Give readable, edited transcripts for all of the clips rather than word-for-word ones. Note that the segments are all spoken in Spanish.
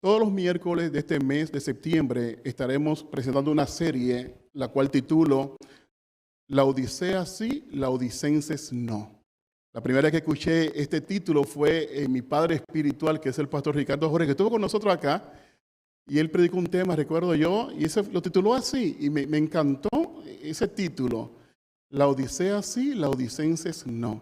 Todos los miércoles de este mes de septiembre estaremos presentando una serie, la cual titulo La Odisea sí, la Odicenses no. La primera vez que escuché este título fue en mi padre espiritual, que es el pastor Ricardo Jorge, que estuvo con nosotros acá, y él predicó un tema, recuerdo yo, y ese lo tituló así, y me encantó ese título. La Odisea sí, la Odicenses no.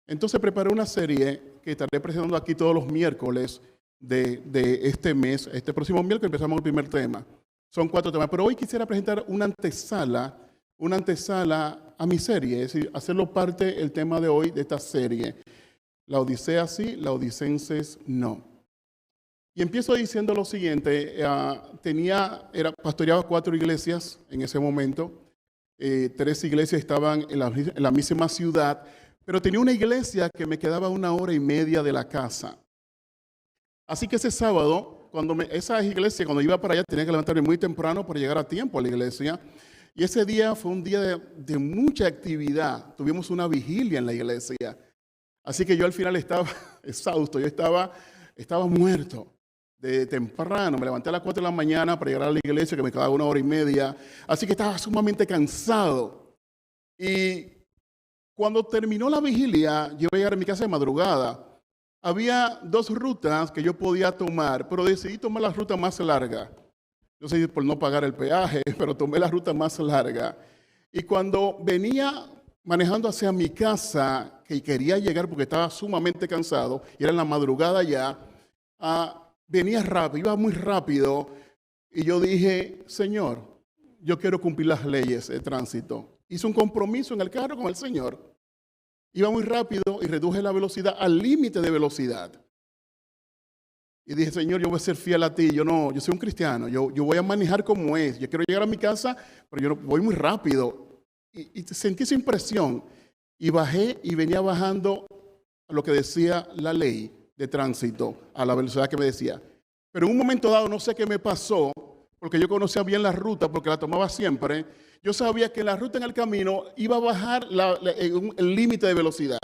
Entonces preparé una serie que estaré presentando aquí todos los miércoles de este mes. Este próximo miércoles empezamos el primer tema. Son 4 temas, pero hoy quisiera presentar una antesala a mi serie, es decir, hacerlo parte el tema de hoy de esta serie. La Odisea sí, la Odicenses no. Y empiezo diciendo lo siguiente, pastoreaba 4 iglesias en ese momento, 3 iglesias estaban en la misma ciudad, pero tenía una iglesia que me quedaba 1 hora y media de la casa. Así que ese sábado, esa iglesia, cuando iba para allá, tenía que levantarme muy temprano para llegar a tiempo a la iglesia. Y ese día fue un día de mucha actividad. Tuvimos una vigilia en la iglesia. Así que yo al final estaba exhausto, yo estaba muerto de temprano. Me levanté a las 4 de la mañana para llegar a la iglesia, que me quedaba 1 hora y media. Así que estaba sumamente cansado. Y cuando terminó la vigilia, yo iba a llegar a mi casa de madrugada. Había 2 rutas que yo podía tomar, pero decidí tomar la ruta más larga. Yo sé por no pagar el peaje, pero tomé la ruta más larga. Y cuando venía manejando hacia mi casa, que quería llegar porque estaba sumamente cansado, y era en la madrugada ya, venía rápido, iba muy rápido, y yo dije, Señor, yo quiero cumplir las leyes de tránsito. Hice un compromiso en el carro con el Señor. Iba muy rápido y reduje la velocidad al límite de velocidad. Y dije, Señor, yo voy a ser fiel a ti. Yo soy un cristiano. Yo voy a manejar como es. Yo quiero llegar a mi casa, pero yo voy muy rápido. Y sentí esa impresión. Y bajé y venía bajando a lo que decía la ley de tránsito, a la velocidad que me decía. Pero en un momento dado, no sé qué me pasó, porque yo conocía bien la ruta, porque la tomaba siempre. Yo sabía que la ruta en el camino iba a bajar el límite de velocidad.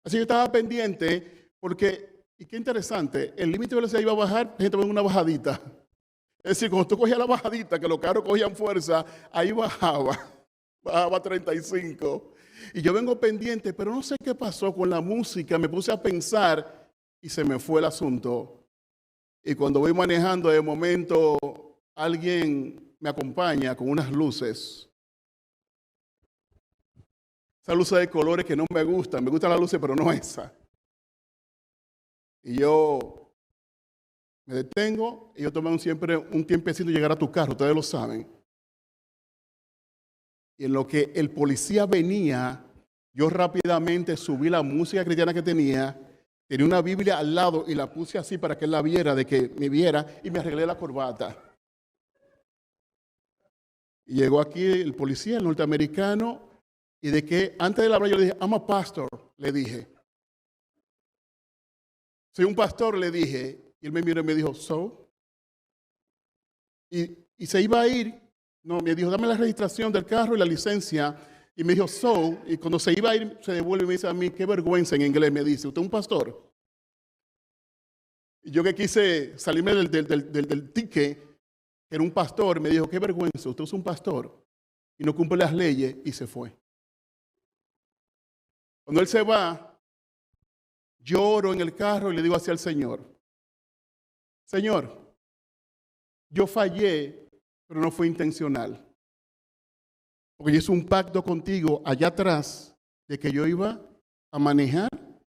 Así que yo estaba pendiente porque, y qué interesante, el límite de velocidad iba a bajar, gente, en una bajadita. Es decir, cuando tú cogías la bajadita, que los carros cogían fuerza, ahí bajaba a 35. Y yo vengo pendiente, pero no sé qué pasó con la música, me puse a pensar y se me fue el asunto. Y cuando voy manejando, de momento, alguien me acompaña con unas luces. Esas luces de colores que no me gustan las luces, pero no esa. Y yo me detengo y yo tomé siempre un tiempecito llegar a tu carro, ustedes lo saben. Y en lo que el policía venía, yo rápidamente subí la música cristiana que tenía una Biblia al lado y la puse así para que él la viera, de que me viera, y me arreglé la corbata. Y llegó aquí el policía, el norteamericano, y de que antes de hablar yo le dije, I'm a pastor, le dije. Soy un pastor, le dije. Y él me miró y me dijo, so. Y se iba a ir. No, me dijo, dame la registración del carro y la licencia. Y me dijo, so. Y cuando se iba a ir, se devuelve y me dice a mí, qué vergüenza en inglés, me dice, ¿usted es un pastor? Y yo que quise salirme del ticket, que era un pastor, me dijo, qué vergüenza, usted es un pastor y no cumple las leyes, y se fue. Cuando él se va, lloro en el carro y le digo hacia el Señor, Señor, yo fallé, pero no fue intencional. Porque yo hice un pacto contigo allá atrás de que yo iba a manejar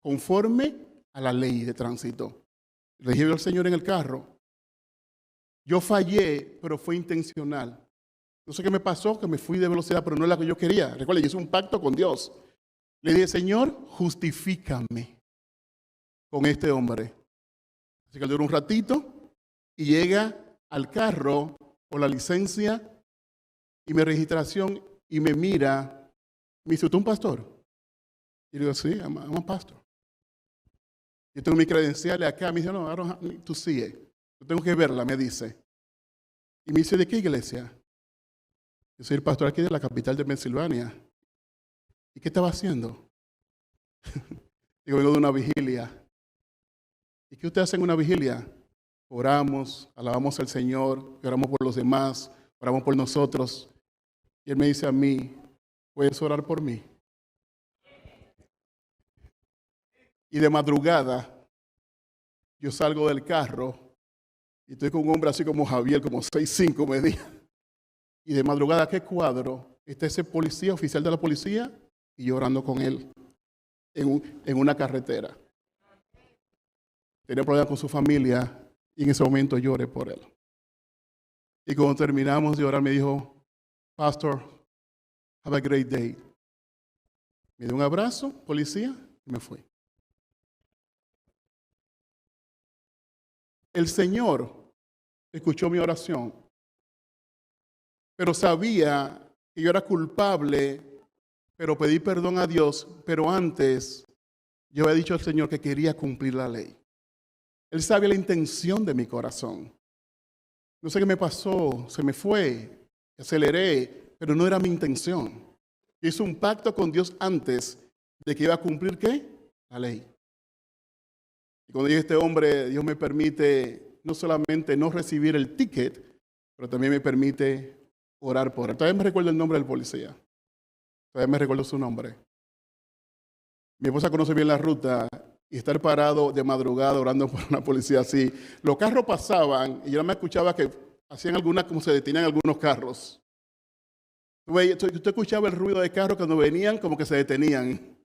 conforme a la ley de tránsito. Le dije al Señor en el carro, yo fallé, pero fue intencional. No sé qué me pasó, que me fui de velocidad, pero no es la que yo quería. Recuerda, yo hice un pacto con Dios. Le dije, Señor, justifícame con este hombre. Así que duró un ratito y llega al carro con la licencia y mi registración y me mira. Me dice, ¿tú un pastor? Y le digo, sí, I'm a pastor. Yo tengo mis credenciales acá. Me dice, no, I don't have to see it. Yo tengo que verla, me dice. Y me dice, ¿de qué iglesia? Yo soy el pastor aquí de la capital de Pensilvania. ¿Y qué estaba haciendo? Digo, vengo de una vigilia. ¿Y qué usted hace en una vigilia? oramos, alabamos al Señor, oramos por los demás, oramos por nosotros. Y él me dice a mí, ¿puedes orar por mí? Y de madrugada, yo salgo del carro y estoy con un hombre así como Javier, como 6'5" medía. Y de madrugada, ¿qué cuadro? Está ese policía, oficial de la policía, y yo orando con él en una carretera. Tenía problemas con su familia y en ese momento lloré por él. Y cuando terminamos de orar me dijo, Pastor, have a great day. Me dio un abrazo, policía, y me fui. El Señor escuchó mi oración, pero sabía que yo era culpable, pero pedí perdón a Dios, pero antes yo había dicho al Señor que quería cumplir la ley. Él sabía la intención de mi corazón. No sé qué me pasó, se me fue, aceleré, pero no era mi intención. Hice un pacto con Dios antes de que iba a cumplir, ¿qué? La ley. Y cuando dije este hombre, Dios me permite no solamente no recibir el ticket, pero también me permite orar por él. Todavía me recuerdo el nombre del policía. Todavía me recuerdo su nombre. Mi esposa conoce bien la ruta y estar parado de madrugada orando por una policía así. Los carros pasaban y yo no me escuchaba que hacían algunas, como se detenían algunos carros. Usted escuchaba el ruido de carros cuando venían, como que se detenían.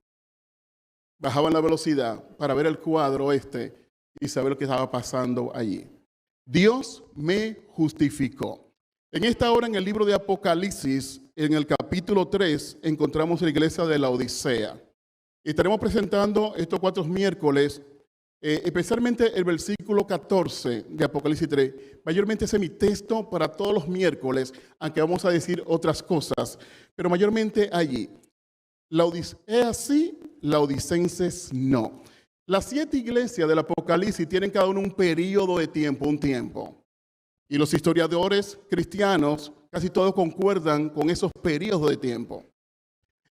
Bajaban la velocidad para ver el cuadro y saber lo que estaba pasando allí. Dios me justificó. En esta hora, en el libro de Apocalipsis, en el capítulo 3, encontramos la iglesia de la Odisea. Y estaremos presentando estos 4 miércoles, especialmente el versículo 14 de Apocalipsis 3. Mayormente ese es mi texto para todos los miércoles, aunque vamos a decir otras cosas, pero mayormente allí. La Odisea sí, laodicenses no. Las 7 iglesias del Apocalipsis tienen cada uno un periodo de tiempo, un tiempo. Y los historiadores cristianos casi todos concuerdan con esos periodos de tiempo.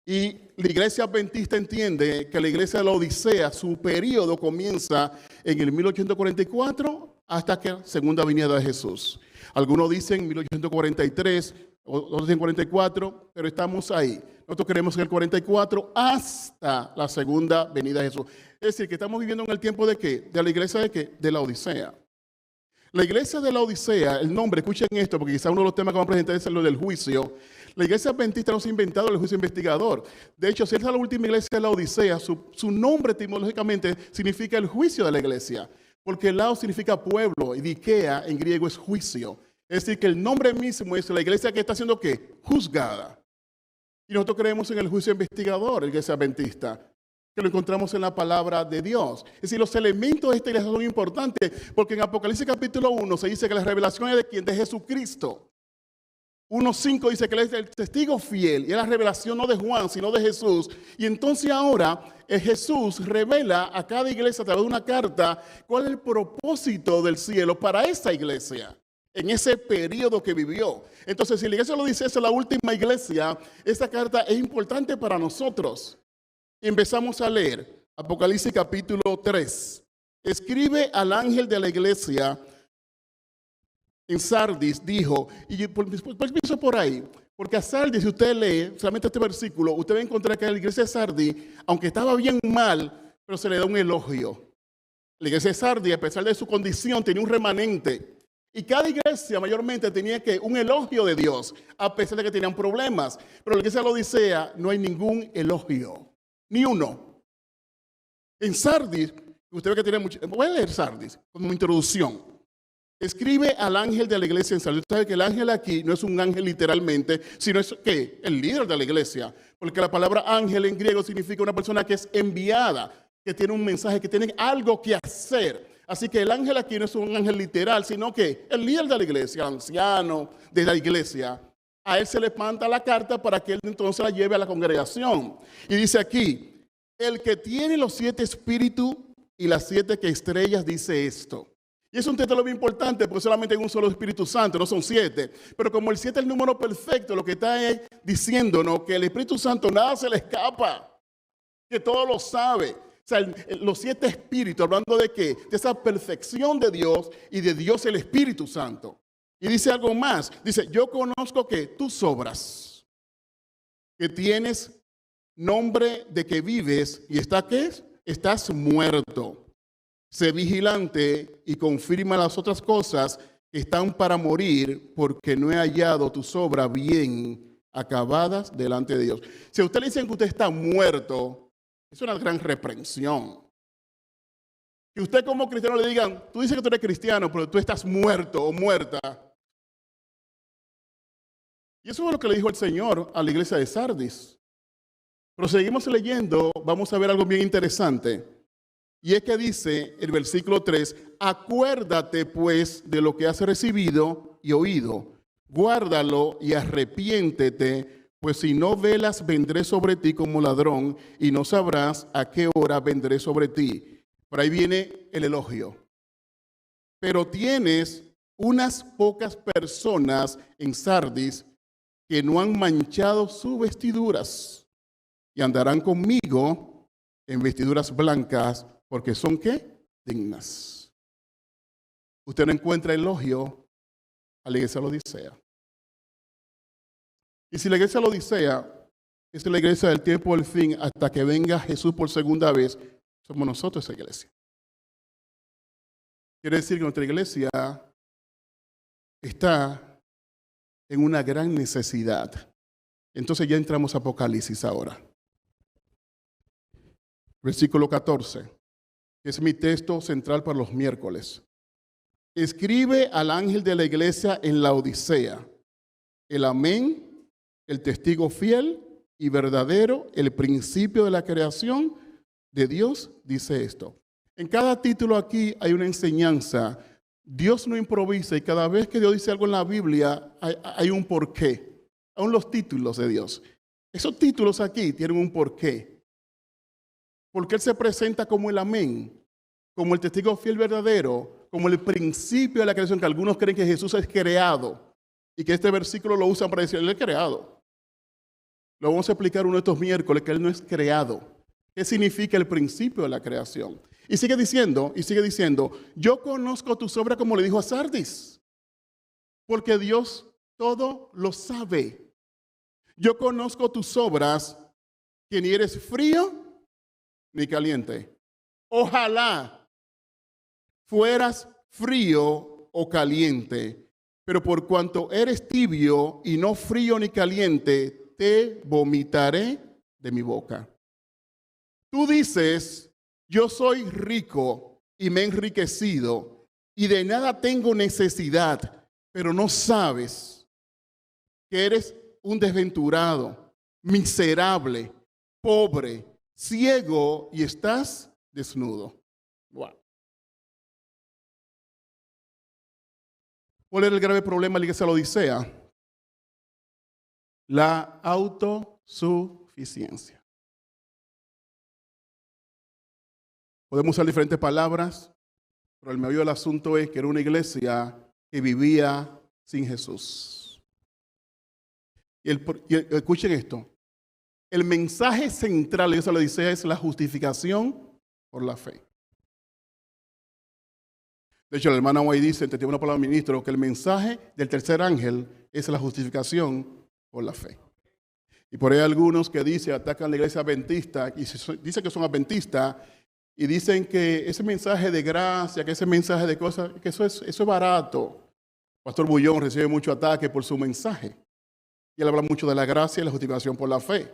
Y la iglesia adventista entiende que la iglesia de la Odisea, su periodo comienza en el 1844 hasta que segunda venida de Jesús. Algunos dicen 1843, otros dicen 44, pero estamos ahí. Nosotros creemos en el 44 hasta la segunda venida de Jesús. Es decir, que estamos viviendo en el tiempo de ¿qué? De la iglesia de ¿qué? De la Odisea. La iglesia de la Odisea, el nombre, escuchen esto, porque quizá uno de los temas que vamos a presentar es lo del juicio. La iglesia adventista no se ha inventado el juicio investigador. De hecho, si esa es la última iglesia de la Odisea, su nombre etimológicamente significa el juicio de la iglesia. Porque lao significa pueblo y dikea en griego es juicio. Es decir, que el nombre mismo es la iglesia que está siendo ¿qué? Juzgada. Y nosotros creemos en el juicio investigador, la iglesia adventista, que lo encontramos en la palabra de Dios. Es decir, los elementos de esta iglesia son importantes, porque en Apocalipsis capítulo 1 se dice que la revelación es de quién, de Jesucristo. 1:5 dice que él es el testigo fiel, y es la revelación no de Juan, sino de Jesús. Y entonces ahora Jesús revela a cada iglesia a través de una carta cuál es el propósito del cielo para esa iglesia, en ese periodo que vivió. Entonces, si la iglesia lo dice, esa es la última iglesia, esta carta es importante para nosotros. Empezamos a leer Apocalipsis capítulo 3. Escribe al ángel de la iglesia en Sardis, dijo, y pues empiezo por ahí, porque a Sardis, si usted lee solamente este versículo, usted va a encontrar que la iglesia de Sardis, aunque estaba bien mal, pero se le da un elogio. La iglesia de Sardis, a pesar de su condición, tenía un remanente. Y cada iglesia mayormente tenía un elogio de Dios, a pesar de que tenían problemas. Pero la iglesia de la Odisea no hay ningún elogio, ni uno. En Sardis, usted ve que tiene mucho. Voy a leer Sardis como introducción. Escribe al ángel de la iglesia en Sardis. Usted sabe que el ángel aquí no es un ángel literalmente, sino es ¿qué? El líder de la iglesia. Porque la palabra ángel en griego significa una persona que es enviada, que tiene un mensaje, que tiene algo que hacer. Así que el ángel aquí no es un ángel literal, sino que el líder de la iglesia, el anciano de la iglesia, a él se le manda la carta para que él entonces la lleve a la congregación. Y dice aquí, el que tiene los 7 espíritus y las 7 estrellas dice esto. Y es un título muy importante porque solamente hay un solo Espíritu Santo, no son 7. Pero como el 7 es el número perfecto, lo que está es diciéndonos que el Espíritu Santo nada se le escapa, que todo lo sabe. O sea, los 7 espíritus, hablando de qué? De esa perfección de Dios y de Dios el Espíritu Santo. Y dice algo más. Dice, yo conozco que tus obras, que tienes nombre de que vives y ¿qué? Estás muerto. Sé vigilante y confirma las otras cosas que están para morir, porque no he hallado tus obras bien acabadas delante de Dios. Si a usted le dicen que usted está muerto, es una gran reprensión. Que usted como cristiano le digan, tú dices que tú eres cristiano, pero tú estás muerto o muerta. Y eso es lo que le dijo el Señor a la iglesia de Sardis. Pero seguimos leyendo, vamos a ver algo bien interesante. Y es que dice el versículo 3, acuérdate pues de lo que has recibido y oído. Guárdalo y arrepiéntete, pues si no velas vendré sobre ti como ladrón y no sabrás a qué hora vendré sobre ti. Por ahí viene el elogio. Pero tienes unas pocas personas en Sardis que no han manchado sus vestiduras y andarán conmigo en vestiduras blancas porque son ¿qué? Dignas. Usted no encuentra elogio a la iglesia de Laodicea. Y si la iglesia de Laodicea es la iglesia del tiempo del fin hasta que venga Jesús por segunda vez, somos nosotros esa iglesia. Quiere decir que nuestra iglesia está en una gran necesidad. Entonces ya entramos a Apocalipsis ahora. Versículo 14, que es mi texto central para los miércoles. Escribe al ángel de la iglesia en Laodicea, el amén, el testigo fiel y verdadero, el principio de la creación de Dios, dice esto. En cada título aquí hay una enseñanza. Dios no improvisa y cada vez que Dios dice algo en la Biblia hay un porqué. Aún los títulos de Dios. Esos títulos aquí tienen un porqué. Porque Él se presenta como el amén, como el testigo fiel verdadero, como el principio de la creación, que algunos creen que Jesús es creado y que este versículo lo usan para decir, Él es creado. Lo vamos a explicar uno de estos miércoles, que Él no es creado. ¿Qué significa el principio de la creación? Y sigue diciendo, yo conozco tus obras como le dijo a Sardis, porque Dios todo lo sabe. Yo conozco tus obras, que ni eres frío ni caliente. Ojalá fueras frío o caliente, pero por cuanto eres tibio y no frío ni caliente, te vomitaré de mi boca. Tú dices, yo soy rico y me he enriquecido y de nada tengo necesidad, pero no sabes que eres un desventurado, miserable, pobre, ciego y estás desnudo. Wow. ¿Cuál era el grave problema de la iglesia de Laodicea? La autosuficiencia. Podemos usar diferentes palabras, pero el meollo del asunto es que era una iglesia que vivía sin Jesús. Y escuchen esto. El mensaje central de la iglesia de Laodicea es la justificación por la fe. De hecho, la hermana White dice, en testimonio por el ministro, que el mensaje del tercer ángel es la justificación por la fe. Y por ahí hay algunos que atacan la iglesia adventista y dicen que son adventistas y dicen que ese mensaje de gracia, que ese mensaje de cosas, que eso es barato. Pastor Bullón recibe mucho ataque por su mensaje. Y él habla mucho de la gracia y la justificación por la fe.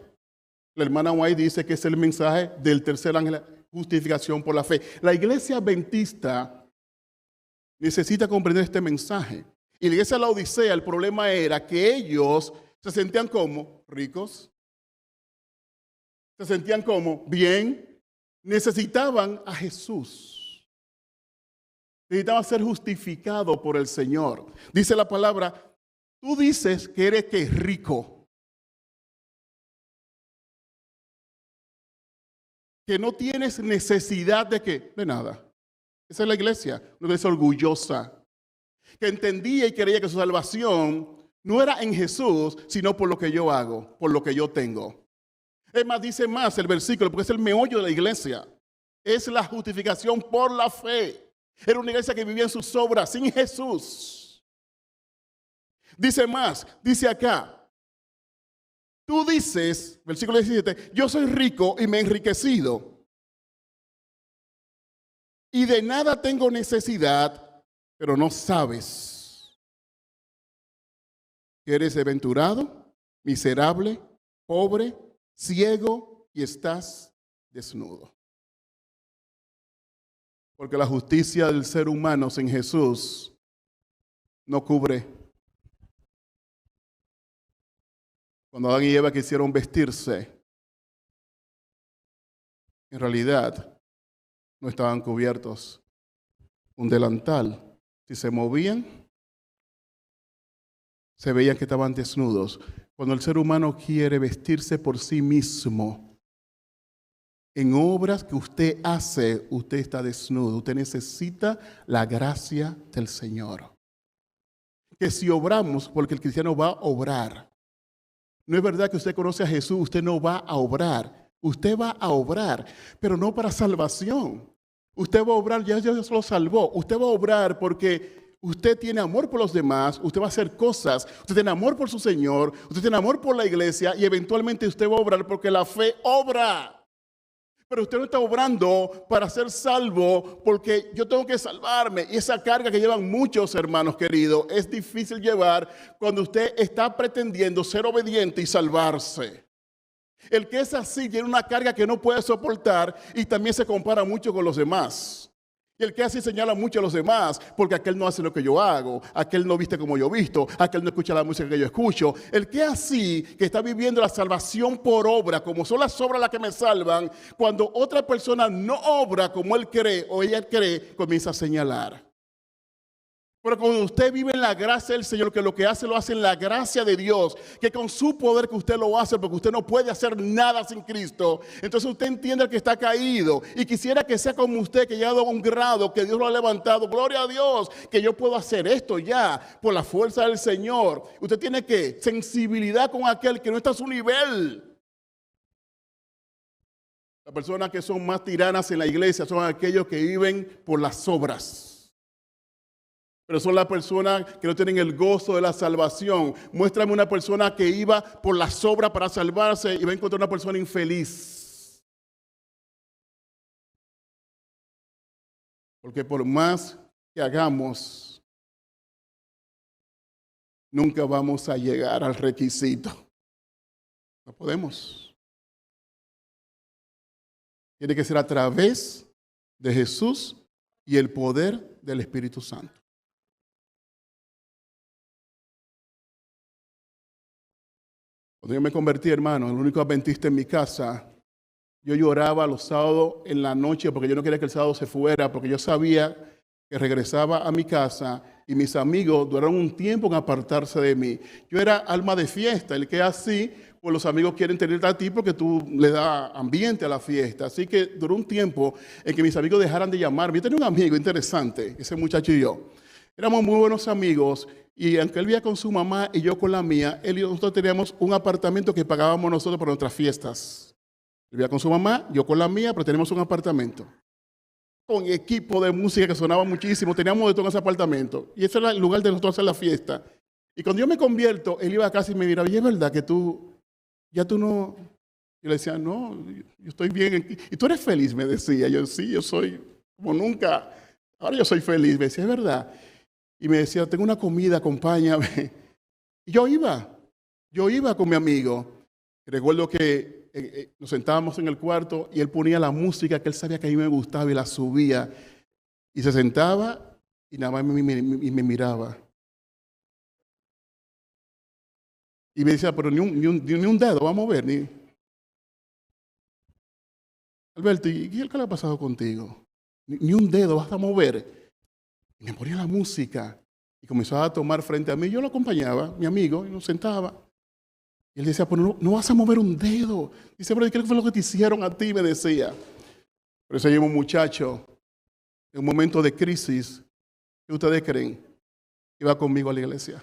La hermana White dice que es el mensaje del tercer ángel, justificación por la fe. La iglesia adventista necesita comprender este mensaje. Y la iglesia de Laodicea, el problema era que ellos se sentían como ricos, se sentían como bien, necesitaban a Jesús. Necesitaban ser justificados por el Señor. Dice la palabra, tú dices que eres que rico, que no tienes necesidad de qué, de nada. Esa es la iglesia, una iglesia orgullosa, que entendía y creía que su salvación no era en Jesús, sino por lo que yo hago, por lo que yo tengo. Es más, dice más el versículo, porque es el meollo de la iglesia. Es la justificación por la fe. Era una iglesia que vivía en sus obras sin Jesús. Dice más, dice acá. Tú dices, versículo 17, yo soy rico y me he enriquecido. Y de nada tengo necesidad, pero no sabes que eres desventurado, miserable, pobre, ciego y estás desnudo. Porque la justicia del ser humano sin Jesús no cubre. Cuando Adán y Eva quisieron vestirse, en realidad no estaban cubiertos. Un delantal, si se movían, se veían que estaban desnudos. Cuando el ser humano quiere vestirse por sí mismo, en obras que usted hace, usted está desnudo. Usted necesita la gracia del Señor. Que si obramos, porque el cristiano va a obrar. No es verdad que usted conoce a Jesús, usted no va a obrar. Usted va a obrar, pero no para salvación. Usted va a obrar, ya Dios lo salvó. Usted va a obrar porque usted tiene amor por los demás, usted va a hacer cosas, usted tiene amor por su Señor, usted tiene amor por la iglesia y eventualmente usted va a obrar porque la fe obra. Pero usted no está obrando para ser salvo porque yo tengo que salvarme. Y esa carga que llevan muchos hermanos queridos es difícil llevar cuando usted está pretendiendo ser obediente y salvarse. El que es así tiene una carga que no puede soportar y también se compara mucho con los demás. Y el que así señala mucho a los demás, porque aquel no hace lo que yo hago, aquel no viste como yo visto, aquel no escucha la música que yo escucho. El que así, que está viviendo la salvación por obra, como son las obras las que me salvan, cuando otra persona no obra como él cree o ella cree, comienza a señalar. Pero cuando usted vive en la gracia del Señor, que lo que hace lo hace en la gracia de Dios, que con su poder que usted lo hace, porque usted no puede hacer nada sin Cristo, entonces usted entiende que está caído y quisiera que sea como usted, que ha llegado a un grado, que Dios lo ha levantado, gloria a Dios, que yo puedo hacer esto ya por la fuerza del Señor. Usted tiene que sensibilidad con aquel que no está a su nivel. Las personas que son más tiranas en la iglesia son aquellos que viven por las obras. Pero son las personas que no tienen el gozo de la salvación. Muéstrame una persona que iba por las obras para salvarse y va a encontrar una persona infeliz. Porque por más que hagamos, nunca vamos a llegar al requisito. No podemos. Tiene que ser a través de Jesús y el poder del Espíritu Santo. Cuando yo me convertí, hermano, el único adventista en mi casa, yo lloraba los sábados en la noche porque yo no quería que el sábado se fuera, porque yo sabía que regresaba a mi casa y mis amigos duraron un tiempo en apartarse de mí. Yo era alma de fiesta, el que es así, pues los amigos quieren tenerte a ti porque tú le das ambiente a la fiesta. Así que duró un tiempo en que mis amigos dejaran de llamarme. Yo tenía un amigo interesante, ese muchacho y yo. Éramos muy buenos amigos. Y aunque él vivía con su mamá y yo con la mía, él y nosotros teníamos un apartamento que pagábamos nosotros por nuestras fiestas. Él vivía con su mamá, yo con la mía, pero tenemos un apartamento. Con equipo de música que sonaba muchísimo, teníamos de todo en ese apartamento. Y ese era el lugar de nosotros hacer la fiesta. Y cuando yo me convierto, él iba a casa y me miraba, y es verdad que tú no... Yo le decía, no, yo estoy bien aquí. ¿Y tú eres feliz? Me decía. Yo, sí, yo soy como nunca. Ahora yo soy feliz. Me decía, es verdad. Y me decía, tengo una comida, acompáñame. Y yo iba con mi amigo. Recuerdo que nos sentábamos en el cuarto y él ponía la música que él sabía que a mí me gustaba y la subía. Y se sentaba y nada más me miraba. Y me decía, pero ni un dedo va a mover. Alberto, ¿y qué le ha pasado contigo? Ni un dedo vas a mover. Y me ponía la música y comenzaba a tomar frente a mí. Yo lo acompañaba, mi amigo, y nos sentaba. Y él decía, pero no vas a mover un dedo. Dice, pero ¿qué fue lo que te hicieron a ti? Me decía. Pero ese mismo muchacho, en un momento de crisis, ¿qué ustedes creen? Iba conmigo a la iglesia.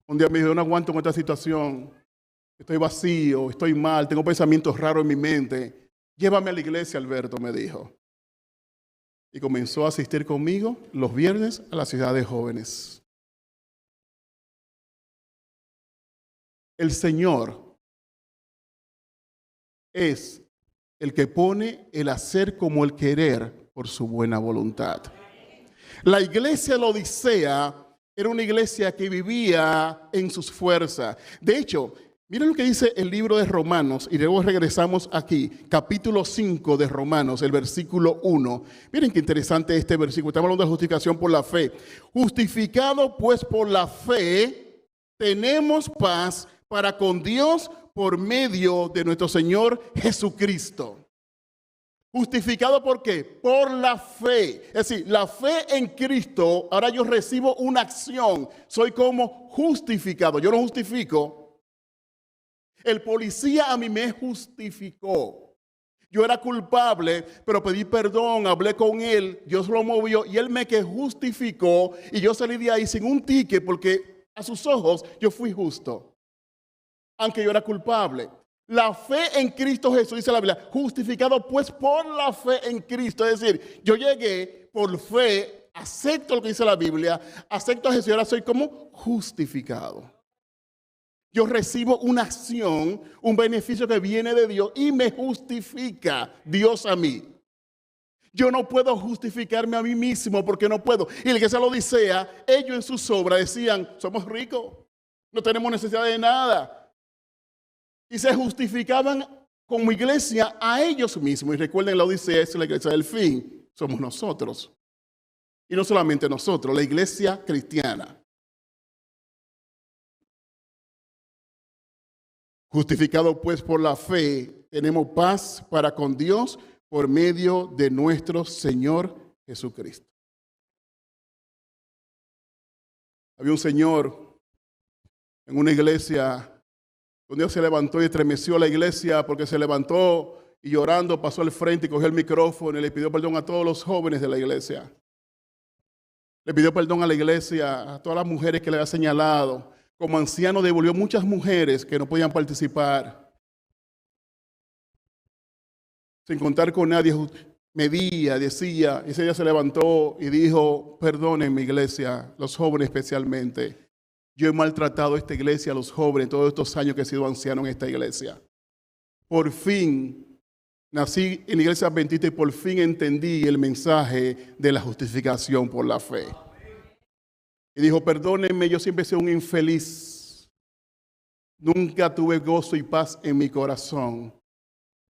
Un día me dijo, yo no aguanto con esta situación. Estoy vacío, estoy mal, tengo pensamientos raros en mi mente. Llévame a la iglesia, Alberto, me dijo. Y comenzó a asistir conmigo los viernes a la ciudad de jóvenes. El Señor es el que pone el hacer como el querer por su buena voluntad. La iglesia de la Odisea era una iglesia que vivía en sus fuerzas. De hecho, miren lo que dice el libro de Romanos, y luego regresamos aquí, capítulo 5 de Romanos, el versículo 1. Miren qué interesante este versículo. Estamos hablando de justificación por la fe. Justificado pues por la fe, tenemos paz para con Dios por medio de nuestro Señor Jesucristo. Justificado ¿por qué? Por la fe. Es decir, la fe en Cristo, ahora yo recibo una acción. Soy como justificado. Yo no justifico. El policía a mí me justificó. Yo era culpable, pero pedí perdón, hablé con él, Dios lo movió y él me que justificó y yo salí de ahí sin un ticket porque a sus ojos yo fui justo, aunque yo era culpable. La fe en Cristo Jesús, dice la Biblia, justificado pues por la fe en Cristo. Es decir, yo llegué por fe, acepto lo que dice la Biblia, acepto a Jesús y ahora soy como justificado. Yo recibo una acción, un beneficio que viene de Dios y me justifica Dios a mí. Yo no puedo justificarme a mí mismo porque no puedo. Y el que se lo Odisea, ellos en sus obras decían, somos ricos, no tenemos necesidad de nada. Y se justificaban como iglesia a ellos mismos. Y recuerden, la Odisea es la iglesia del fin. Somos nosotros. Y no solamente nosotros, la iglesia cristiana. Justificado pues por la fe, tenemos paz para con Dios por medio de nuestro Señor Jesucristo. Había un señor en una iglesia donde Dios se levantó y estremeció la iglesia porque se levantó y llorando pasó al frente y cogió el micrófono y le pidió perdón a todos los jóvenes de la iglesia. Le pidió perdón a la iglesia, a todas las mujeres que le había señalado. Como anciano devolvió muchas mujeres que no podían participar. Sin contar con nadie, medía, decía, ese día se levantó y dijo, perdonen mi iglesia, los jóvenes especialmente. Yo he maltratado a esta iglesia, a los jóvenes, todos estos años que he sido anciano en esta iglesia. Por fin nací en la iglesia adventista y por fin entendí el mensaje de la justificación por la fe. Y dijo, perdónenme, yo siempre he sido un infeliz. Nunca tuve gozo y paz en mi corazón,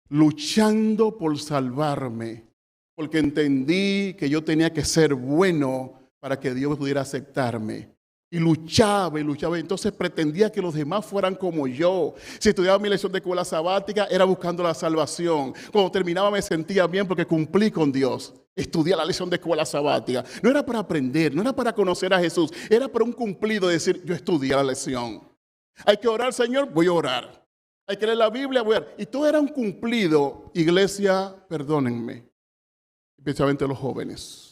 luchando por salvarme, porque entendí que yo tenía que ser bueno para que Dios pudiera aceptarme. Y luchaba y luchaba. Entonces pretendía que los demás fueran como yo. Si estudiaba mi lección de escuela sabática, era buscando la salvación. Cuando terminaba me sentía bien porque cumplí con Dios. Estudié la lección de escuela sabática. No era para aprender, no era para conocer a Jesús. Era para un cumplido de decir, yo estudié la lección. Hay que orar, Señor, voy a orar. Hay que leer la Biblia, voy a orar. Y todo era un cumplido. Iglesia, perdónenme. Especialmente los jóvenes.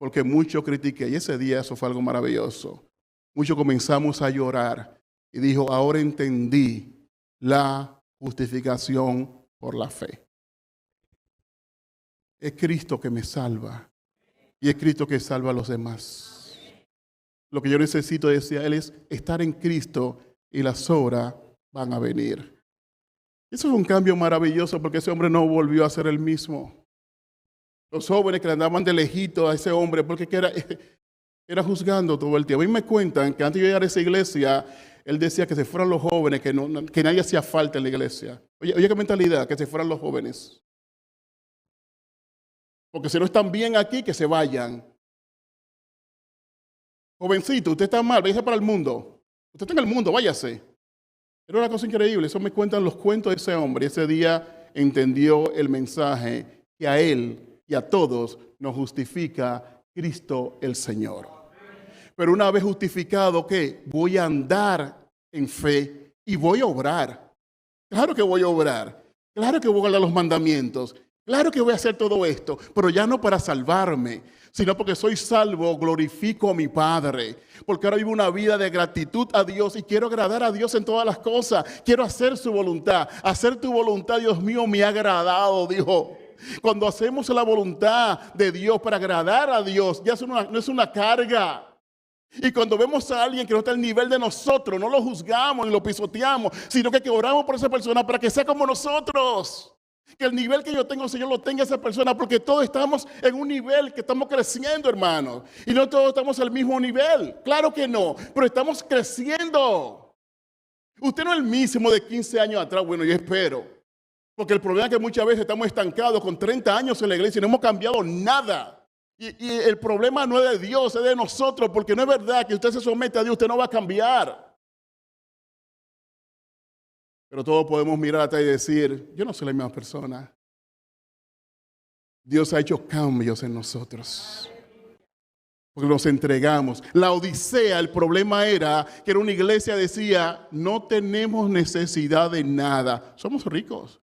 Porque mucho critiqué y ese día eso fue algo maravilloso. Muchos comenzamos a llorar y dijo, ahora entendí la justificación por la fe. Es Cristo que me salva y es Cristo que salva a los demás. Lo que yo necesito, decía él, es estar en Cristo y las obras van a venir. Eso es un cambio maravilloso porque ese hombre no volvió a ser el mismo. Los jóvenes que le andaban de lejito a ese hombre porque era juzgando todo el tiempo. A mí me cuentan que antes de llegar a esa iglesia, él decía que se fueran los jóvenes, que nadie hacía falta en la iglesia. Oye, qué mentalidad, que se fueran los jóvenes. Porque si no están bien aquí, que se vayan. Jovencito, usted está mal, váyase para el mundo. Usted está en el mundo, váyase. Era una cosa increíble, eso me cuentan los cuentos de ese hombre. Ese día entendió el mensaje que a él y a todos nos justifica Cristo el Señor. Pero una vez justificado, ¿qué? Voy a andar en fe y voy a obrar. Claro que voy a obrar. Claro que voy a guardar los mandamientos. Claro que voy a hacer todo esto, pero ya no para salvarme, sino porque soy salvo, glorifico a mi Padre. Porque ahora vivo una vida de gratitud a Dios y quiero agradar a Dios en todas las cosas. Quiero hacer su voluntad. Hacer tu voluntad, Dios mío, me ha agradado, dijo. Cuando hacemos la voluntad de Dios para agradar a Dios, ya no es una carga. Y cuando vemos a alguien que no está al nivel de nosotros, no lo juzgamos ni lo pisoteamos, sino que oramos por esa persona para que sea como nosotros. Que el nivel que yo tengo, Señor, lo tenga esa persona, porque todos estamos en un nivel que estamos creciendo, hermanos. Y no todos estamos al mismo nivel. Claro que no, pero estamos creciendo. Usted no es el mismo de 15 años atrás, bueno, yo espero. Porque el problema es que muchas veces estamos estancados con 30 años en la iglesia y no hemos cambiado nada. Y el problema no es de Dios, es de nosotros, porque no es verdad que usted se somete a Dios, usted no va a cambiar. Pero todos podemos mirar atrás y decir, yo no soy la misma persona. Dios ha hecho cambios en nosotros. Porque nos entregamos. La Odisea, el problema era que era una iglesia que decía, no tenemos necesidad de nada. Somos ricos.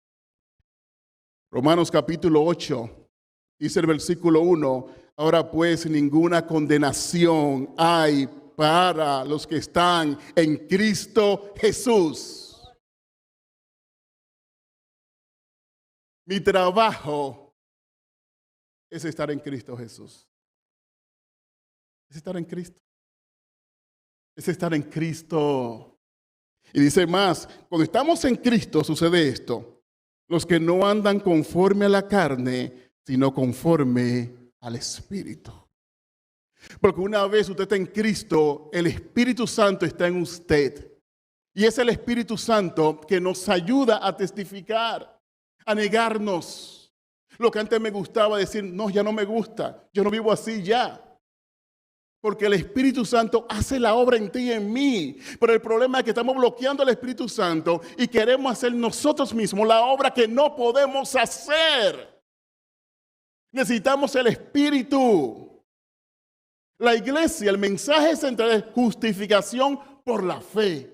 Romanos capítulo 8, dice el versículo 1, ahora pues ninguna condenación hay para los que están en Cristo Jesús. Mi trabajo es estar en Cristo Jesús. Es estar en Cristo. Es estar en Cristo. Y dice más, cuando estamos en Cristo sucede esto. Los que no andan conforme a la carne, sino conforme al Espíritu. Porque una vez usted está en Cristo, el Espíritu Santo está en usted. Y es el Espíritu Santo que nos ayuda a testificar. A negarnos. Lo que antes me gustaba decir, no, ya no me gusta, yo no vivo así ya. Porque el Espíritu Santo hace la obra en ti y en mí. Pero el problema es que estamos bloqueando al Espíritu Santo y queremos hacer nosotros mismos la obra que no podemos hacer. Necesitamos el Espíritu. La iglesia, el mensaje central es justificación por la fe.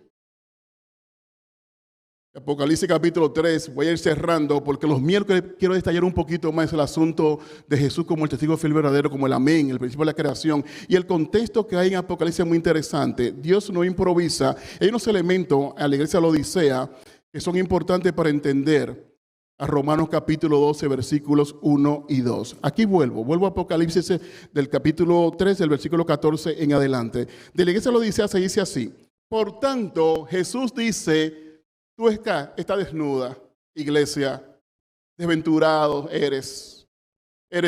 Apocalipsis capítulo 3, voy a ir cerrando porque los miércoles quiero detallar un poquito más el asunto de Jesús como el testigo fiel verdadero, como el amén, el principio de la creación. Y el contexto que hay en Apocalipsis es muy interesante. Dios no improvisa. Hay unos elementos a la iglesia de la Odisea que son importantes para entender a Romanos capítulo 12, versículos 1 y 2. Aquí vuelvo a Apocalipsis del capítulo 3, del versículo 14 en adelante. De la iglesia de la Odisea se dice así. Por tanto, Jesús dice, tú estás desnuda, iglesia, desventurado eres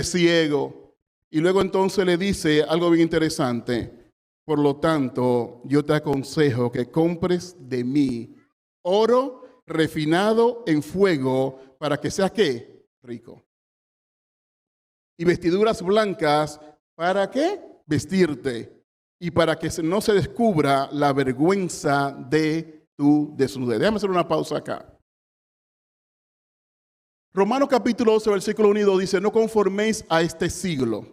ciego. Y luego entonces le dice algo bien interesante. Por lo tanto, yo te aconsejo que compres de mí oro refinado en fuego para que seas ¿qué? Rico. Y vestiduras blancas, ¿para qué? Vestirte. Y para que no se descubra la vergüenza de tu desnudez. Déjame hacer una pausa acá. Romanos capítulo 12, versículo 1 y 2 dice, no conforméis a este siglo.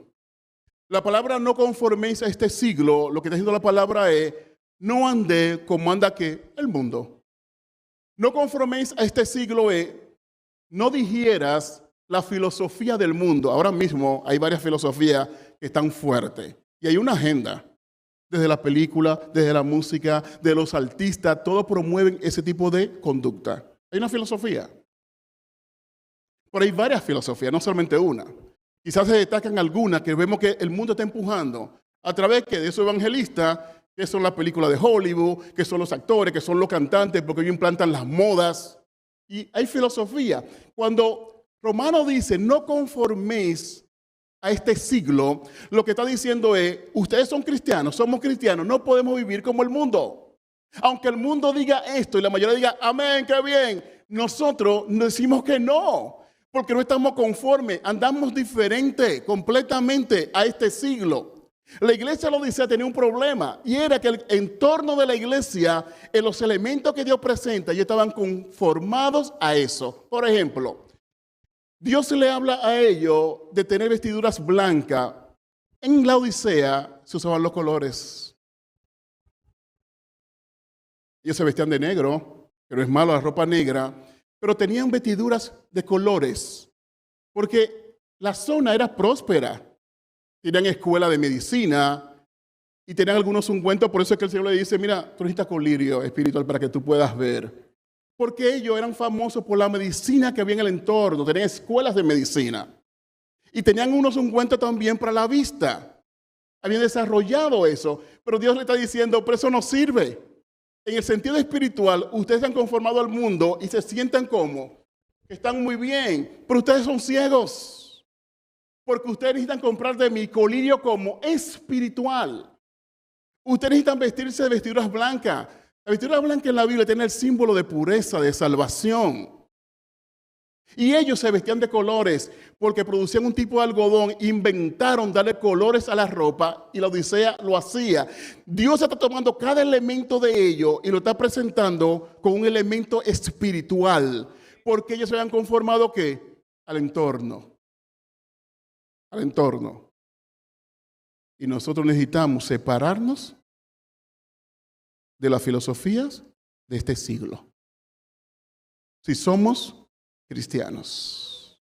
La palabra no conforméis a este siglo, lo que está diciendo la palabra es, no ande como anda ¿qué? El mundo. No conforméis a este siglo es, no digieras la filosofía del mundo. Ahora mismo hay varias filosofías que están fuertes y hay una agenda. Desde la película, desde la música, de los artistas, todos promueven ese tipo de conducta. Hay una filosofía. Pero hay varias filosofías, no solamente una. Quizás se destacan algunas que vemos que el mundo está empujando a través de esos evangelistas, que son las películas de Hollywood, que son los actores, que son los cantantes, porque ellos implantan las modas. Y hay filosofía. Cuando Romano dice, no conforméis a este siglo, lo que está diciendo es, ustedes son cristianos, somos cristianos, no podemos vivir como el mundo. Aunque el mundo diga esto y la mayoría diga, amén, qué bien, nosotros decimos que no, porque no estamos conformes, andamos diferente completamente a este siglo. La iglesia de la Odisea tenía un problema y era que el entorno de la iglesia, en los elementos que Dios presenta, ellos estaban conformados a eso. Por ejemplo, Dios le habla a ellos de tener vestiduras blancas. En la Odisea se usaban los colores. Ellos se vestían de negro, que no es malo la ropa negra, pero tenían vestiduras de colores. porque la zona era próspera. Tenían escuela de medicina y tenían algunos ungüentos. Por eso es que el Señor le dice, mira, tú necesitas colirio espiritual para que tú puedas ver. Porque ellos eran famosos por la medicina que había en el entorno. Tenían escuelas de medicina. Y tenían unos ungüentos también para la vista. Habían desarrollado eso. Pero Dios le está diciendo, pero eso no sirve. En el sentido espiritual, ustedes se han conformado al mundo y se sientan como que están muy bien. Pero ustedes son ciegos. Porque ustedes necesitan comprar de mi colirio como espiritual. Ustedes necesitan vestirse de vestiduras blancas. La vestidura blanca en la Biblia tiene el símbolo de pureza, de salvación. Y ellos se vestían de colores porque producían un tipo de algodón, inventaron darle colores a la ropa y la Odisea lo hacía. Dios está tomando cada elemento de ello y lo está presentando con un elemento espiritual. Porque ellos se habían conformado ¿qué? Al entorno. Al entorno. Y nosotros necesitamos separarnos de las filosofías de este siglo. Si somos cristianos.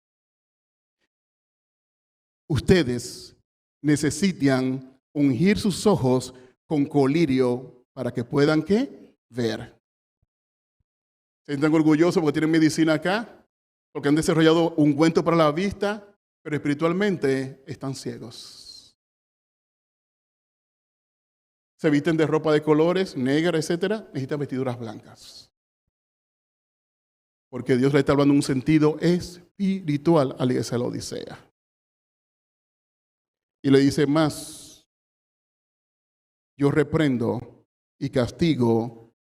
Ustedes necesitan ungir sus ojos con colirio para que puedan ¿qué? Ver. Se sienten orgullosos porque tienen medicina acá, porque han desarrollado ungüento para la vista, pero espiritualmente están ciegos. Se visten de ropa de colores, negra, etcétera, necesitan vestiduras blancas. Porque Dios le está hablando en un sentido espiritual a la iglesia de la Odisea. Y le dice más, yo reprendo y castigo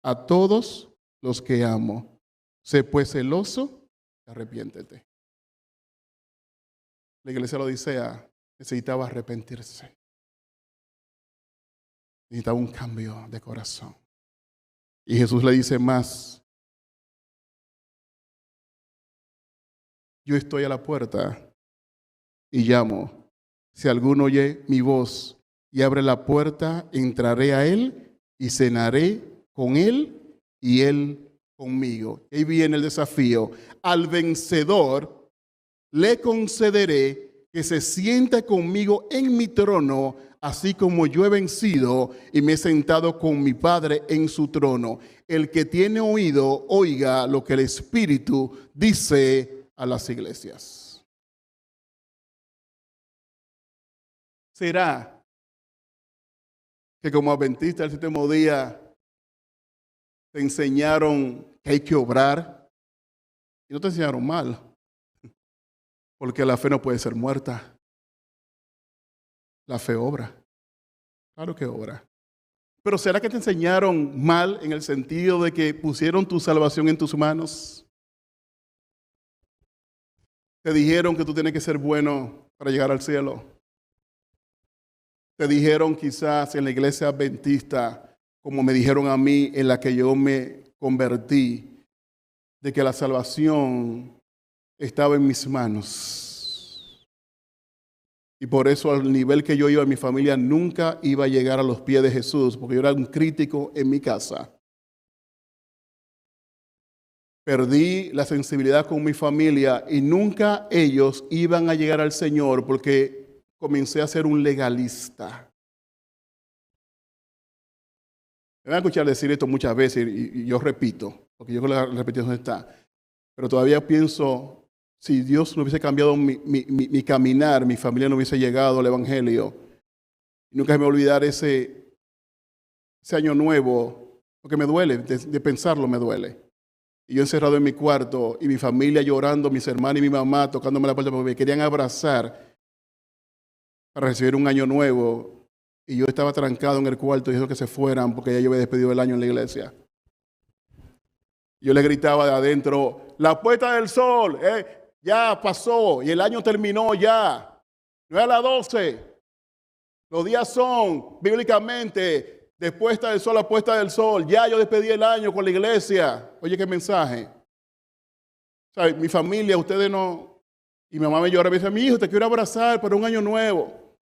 a todos los que amo. Sé pues celoso y arrepiéntete. La iglesia de la Odisea necesitaba arrepentirse. Necesitaba un cambio de corazón. Y Jesús le dice más, yo estoy a la puerta y llamo. Si alguno oye mi voz y abre la puerta, entraré a él y cenaré con él y él conmigo. Ahí viene el desafío. Al vencedor le concederé que se siente conmigo en mi trono, así como yo he vencido y me he sentado con mi Padre en su trono. El que tiene oído, oiga lo que el Espíritu dice a las iglesias. ¿Será que como adventista del séptimo día te enseñaron que hay que obrar? Y no te enseñaron mal, porque la fe no puede ser muerta. La fe obra. Claro que obra. Pero ¿será que te enseñaron mal en el sentido de que pusieron tu salvación en tus manos? Te dijeron que tú tienes que ser bueno para llegar al cielo. Te dijeron quizás en la iglesia adventista, como me dijeron a mí en la que yo me convertí, de que la salvación estaba en mis manos. Y por eso al nivel que yo iba, mi familia nunca iba a llegar a los pies de Jesús, porque yo era un crítico en mi casa. Perdí la sensibilidad con mi familia y nunca ellos iban a llegar al Señor porque comencé a ser un legalista. Me van a escuchar decir esto muchas veces y yo repito, porque yo creo que la repetición está. Pero todavía pienso, si Dios no hubiese cambiado mi caminar, mi familia no hubiese llegado al Evangelio. Nunca se me va a olvidar ese año nuevo, porque me duele, de pensarlo me duele. Y yo encerrado en mi cuarto y mi familia llorando, mis hermanos y mi mamá tocándome la puerta porque me querían abrazar para recibir un año nuevo. Y yo estaba trancado en el cuarto y dijo que se fueran porque ya yo había despedido el año en la iglesia. Yo le gritaba de adentro, la puesta del sol, ya pasó y el año terminó ya. No es a las 12. Los días son, bíblicamente, de puesta del sol a puesta del sol. Ya yo despedí el año con la iglesia. Oye, qué mensaje. ¿Sabe? Mi familia, ustedes no. Y mi mamá me llora y me dice, mi hijo, te quiero abrazar para un año nuevo.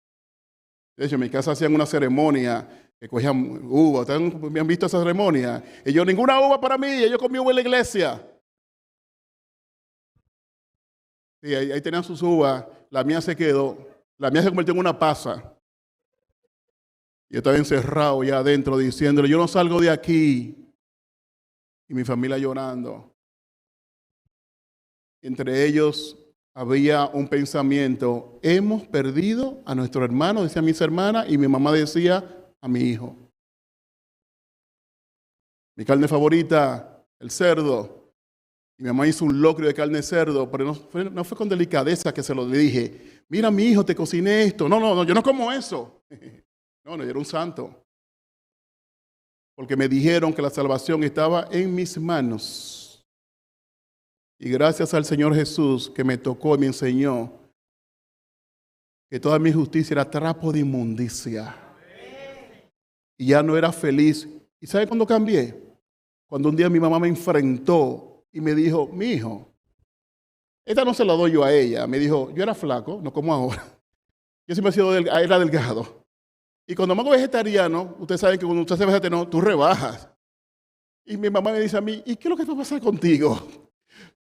De hecho, en mi casa hacían una ceremonia que cogían uva. ¿Ustedes me han visto esa ceremonia? Y yo, ninguna uva para mí. Ellos comí uva en la iglesia. Sí, ahí tenían sus uvas, la mía se quedó, la mía se convirtió en una pasa. Yo estaba encerrado ya adentro diciéndole, yo no salgo de aquí. Y mi familia llorando. Entre ellos había un pensamiento, hemos perdido a nuestro hermano, decía mis hermanas, y mi mamá decía a mi hijo. Mi carne favorita, el cerdo. Y mi mamá hizo un locrio de carne de cerdo, pero no fue con delicadeza que se lo dije. Mira, mi hijo, te cociné esto. No, yo no como eso. No, yo era un santo. Porque me dijeron que la salvación estaba en mis manos. Y gracias al Señor Jesús que me tocó y me enseñó que toda mi justicia era trapo de inmundicia. Y ya no era feliz. ¿Y sabe cuándo cambié? Cuando un día mi mamá me enfrentó y me dijo, mi hijo, esta no se la doy yo a ella. Me dijo, yo era flaco, no como ahora. Yo siempre he sido era delgado. Y cuando me hago vegetariano, ustedes saben que cuando usted se vegetariano, tú rebajas. Y mi mamá me dice a mí, ¿y qué es lo que va a pasar contigo?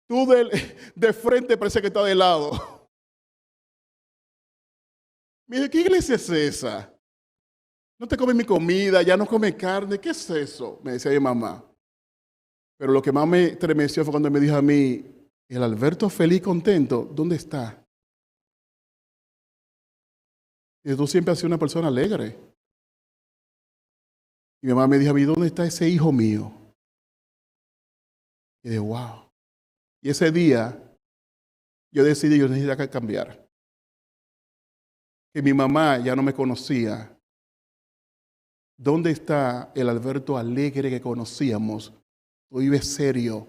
Tú de frente parece que está de lado. Me dice, ¿qué iglesia es esa? No te comes mi comida, ya no comes carne, ¿qué es eso? Me decía mi mamá. Pero lo que más me estremeció fue cuando me dijo a mí, el Alberto feliz, contento, ¿dónde está? Y tú siempre has sido una persona alegre. Y mi mamá me dijo a mí, ¿dónde está ese hijo mío? Y dije, wow. Y ese día yo decidí, yo necesitaba cambiar. Que mi mamá ya no me conocía. ¿Dónde está el Alberto alegre que conocíamos? Tú vives serio.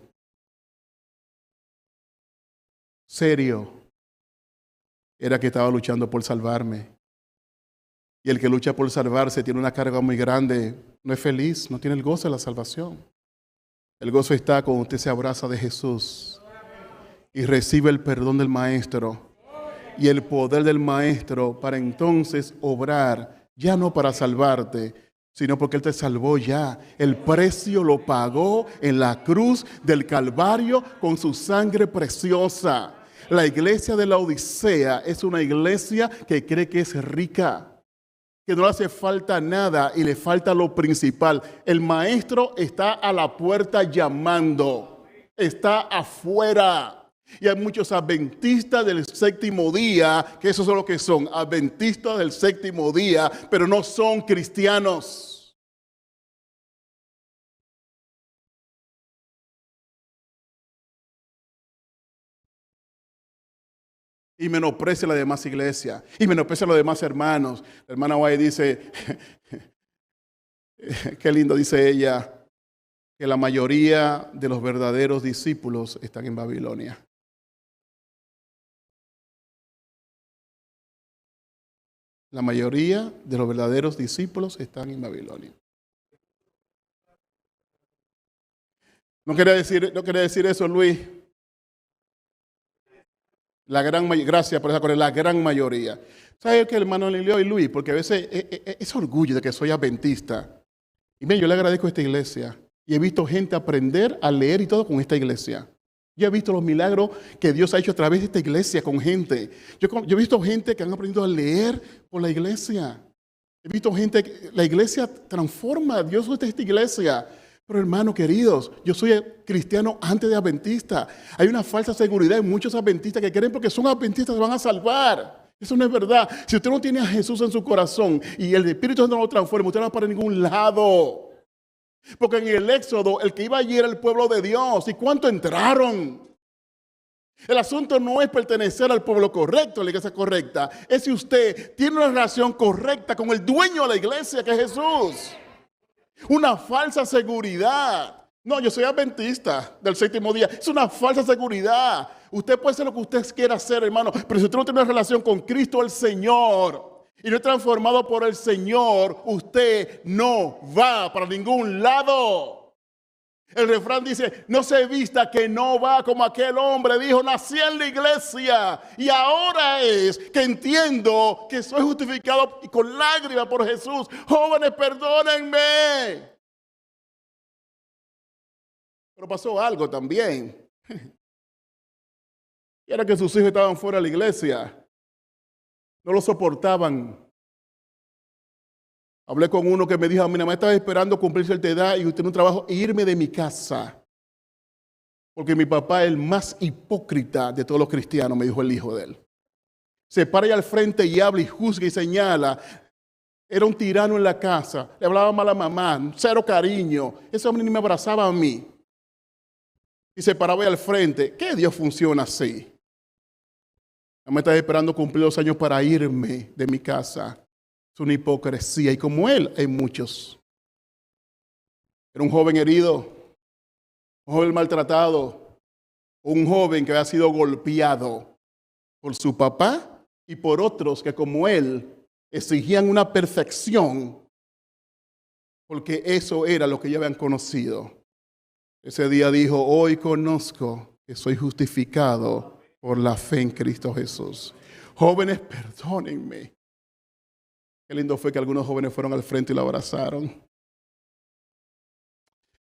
Serio. Era que estaba luchando por salvarme. Y el que lucha por salvarse tiene una carga muy grande. No es feliz, no tiene el gozo de la salvación. El gozo está cuando usted se abraza de Jesús y recibe el perdón del Maestro y el poder del Maestro para entonces obrar, ya no para salvarte, sino porque Él te salvó ya. El precio lo pagó en la cruz del Calvario con su sangre preciosa. La iglesia de la Odisea es una iglesia que cree que es rica, que no le hace falta nada y le falta lo principal. El Maestro está a la puerta llamando, está afuera. Y hay muchos adventistas del séptimo día, que esos son lo que son, adventistas del séptimo día, pero no son cristianos. Y menosprecia a las demás iglesias, y menosprecia a los demás hermanos. La hermana White dice, qué lindo dice ella, que la mayoría de los verdaderos discípulos están en Babilonia. La mayoría de los verdaderos discípulos están en Babilonia. No quería decir eso, Luis. Gracias por esa cosa, la gran mayoría. ¿Sabe qué, hermano Lilio y Luis? Porque a veces es orgullo de que soy adventista. Y bien, yo le agradezco a esta iglesia. Y he visto gente aprender a leer y todo con esta iglesia. Yo he visto los milagros que Dios ha hecho a través de esta iglesia con gente. Yo he visto gente que han aprendido a leer por la iglesia. He visto gente que la iglesia transforma. Dios usa esta iglesia. Pero hermanos queridos, yo soy cristiano antes de adventista. Hay una falsa seguridad en muchos adventistas que creen porque son adventistas se van a salvar. Eso no es verdad. Si usted no tiene a Jesús en su corazón y el Espíritu Santo no lo transforma, usted no va para ningún lado. Porque en el Éxodo, el que iba allí era el pueblo de Dios. ¿Y cuánto entraron? El asunto no es pertenecer al pueblo correcto, a la iglesia correcta. Es si usted tiene una relación correcta con el dueño de la iglesia, que es Jesús. Una falsa seguridad. No, yo soy adventista del séptimo día. Es una falsa seguridad. Usted puede hacer lo que usted quiera hacer, hermano. Pero si usted no tiene una relación con Cristo el Señor y no es transformado por el Señor, usted no va para ningún lado. El refrán dice, no se vista que no va como aquel hombre dijo, nací en la iglesia y ahora es que entiendo que soy justificado y con lágrimas por Jesús. Jóvenes, perdónenme. Pero pasó algo también. Y era que sus hijos estaban fuera de la iglesia. No lo soportaban. Hablé con uno que me dijo, mi mamá estaba esperando cumplir cierta edad y tener un trabajo e irme de mi casa. Porque mi papá es el más hipócrita de todos los cristianos, me dijo el hijo de él. Se para ahí al frente y habla y juzga y señala. Era un tirano en la casa. Le hablaba mal a la mamá, cero cariño. Ese hombre ni me abrazaba a mí. Y se paraba ahí al frente. ¿Qué Dios funciona así? Me estaba esperando cumplir 2 años para irme de mi casa. Es una hipocresía. Y como él, hay muchos. Era un joven herido, un joven maltratado, un joven que había sido golpeado por su papá y por otros que como él exigían una perfección porque eso era lo que ya habían conocido. Ese día dijo, hoy conozco que soy justificado por la fe en Cristo Jesús. Jóvenes, perdónenme. Qué lindo fue que algunos jóvenes fueron al frente y lo abrazaron.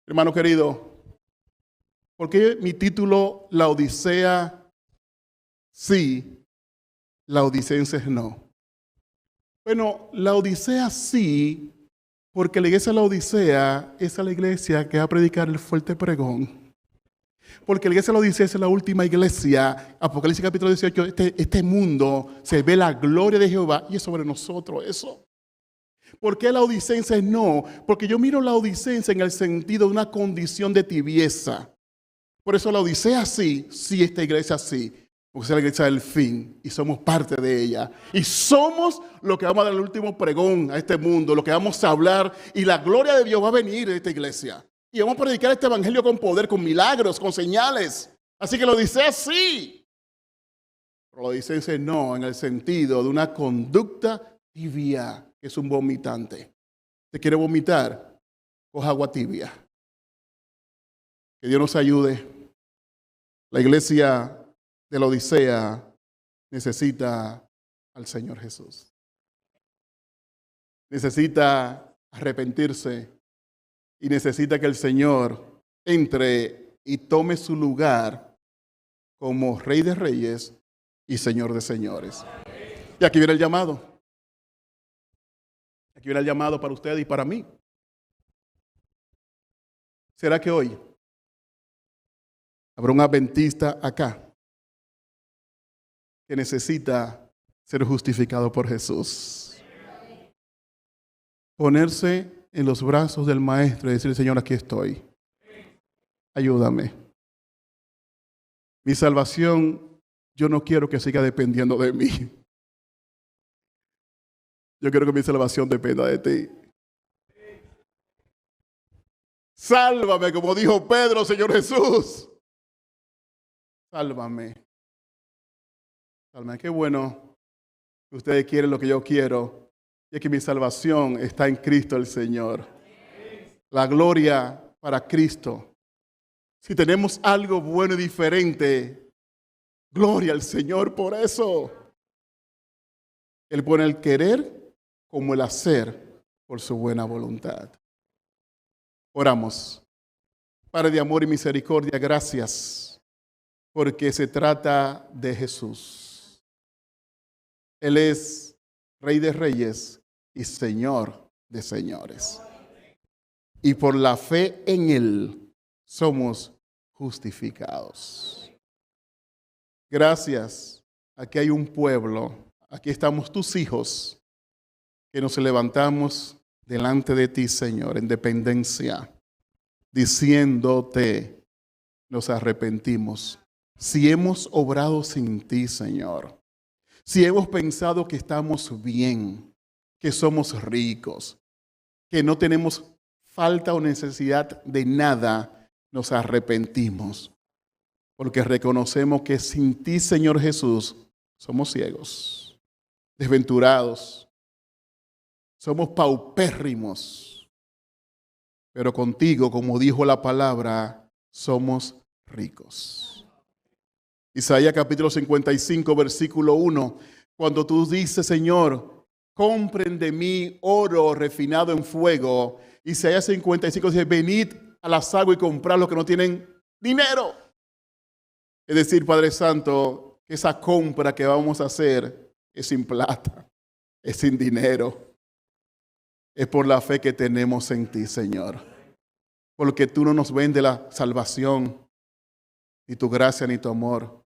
Hermano querido, ¿por qué mi título La Odisea sí, Laodicenses no? Bueno, la Odisea sí, porque la iglesia de la Odisea es la iglesia que va a predicar el fuerte pregón. Porque la iglesia de la Odisea es la última iglesia. Apocalipsis capítulo 18, este mundo se ve la gloria de Jehová y es sobre nosotros eso. ¿Por qué la Laodicenses no? Porque yo miro la Laodicense en el sentido de una condición de tibieza. Por eso la Odisea sí, esta iglesia sí. Porque es la iglesia del fin y somos parte de ella. Y somos lo que vamos a dar el último pregón a este mundo, lo que vamos a hablar. Y la gloria de Dios va a venir de esta iglesia. Y vamos a predicar este evangelio con poder, con milagros, con señales. Así que la Odisea sí. Pero la Laodicense no, en el sentido de una conducta tibia, que es un vomitante. ¿Te quiere vomitar? Coja agua tibia. Que Dios nos ayude. La iglesia de la Odisea necesita al Señor Jesús. Necesita arrepentirse y necesita que el Señor entre y tome su lugar como Rey de Reyes y Señor de Señores. Y aquí viene el llamado. Aquí viene el llamado para usted y para mí. ¿Será que hoy habrá un adventista acá que necesita ser justificado por Jesús? Ponerse en los brazos del Maestro y decirle, Señor, aquí estoy. Ayúdame. Mi salvación, yo no quiero que siga dependiendo de mí. Yo quiero que mi salvación dependa de ti. Sálvame, como dijo Pedro, Señor Jesús. Sálvame. Sálvame. Qué bueno que ustedes quieren lo que yo quiero. Y es que mi salvación está en Cristo el Señor. La gloria para Cristo. Si tenemos algo bueno y diferente, gloria al Señor por eso. Él pone el querer como el hacer por su buena voluntad. Oramos. Padre de amor y misericordia, gracias, porque se trata de Jesús. Él es Rey de Reyes y Señor de Señores. Y por la fe en Él somos justificados. Gracias. Aquí hay un pueblo, aquí estamos tus hijos, que nos levantamos delante de ti, Señor, en dependencia, diciéndote, nos arrepentimos. Si hemos obrado sin ti, Señor, si hemos pensado que estamos bien, que somos ricos, que no tenemos falta o necesidad de nada, nos arrepentimos. Porque reconocemos que sin ti, Señor Jesús, somos ciegos, desventurados, somos paupérrimos. Pero contigo, como dijo la palabra, somos ricos. Isaías capítulo 55, versículo 1. Cuando tú dices, Señor, compren de mí oro refinado en fuego. Isaías 55 dice, venid a las aguas y comprad los que no tienen dinero. Es decir, Padre Santo, que esa compra que vamos a hacer es sin plata, es sin dinero. Es por la fe que tenemos en ti, Señor. Porque tú no nos vendes la salvación, ni tu gracia, ni tu amor.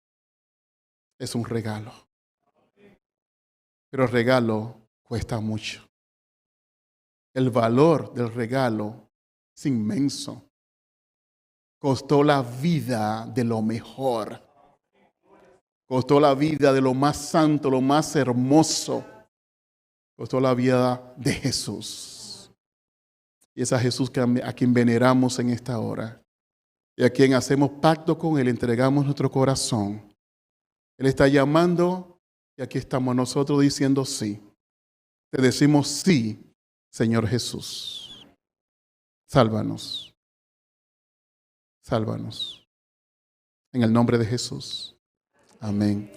Es un regalo. Pero el regalo cuesta mucho. El valor del regalo es inmenso. Costó la vida de lo mejor. Costó la vida de lo más santo, lo más hermoso. Costó la vida de Jesús. Y es a Jesús a quien veneramos en esta hora. Y a quien hacemos pacto con Él, entregamos nuestro corazón. Él está llamando y aquí estamos nosotros diciendo sí. Te decimos sí, Señor Jesús. Sálvanos. Sálvanos. En el nombre de Jesús. Amén.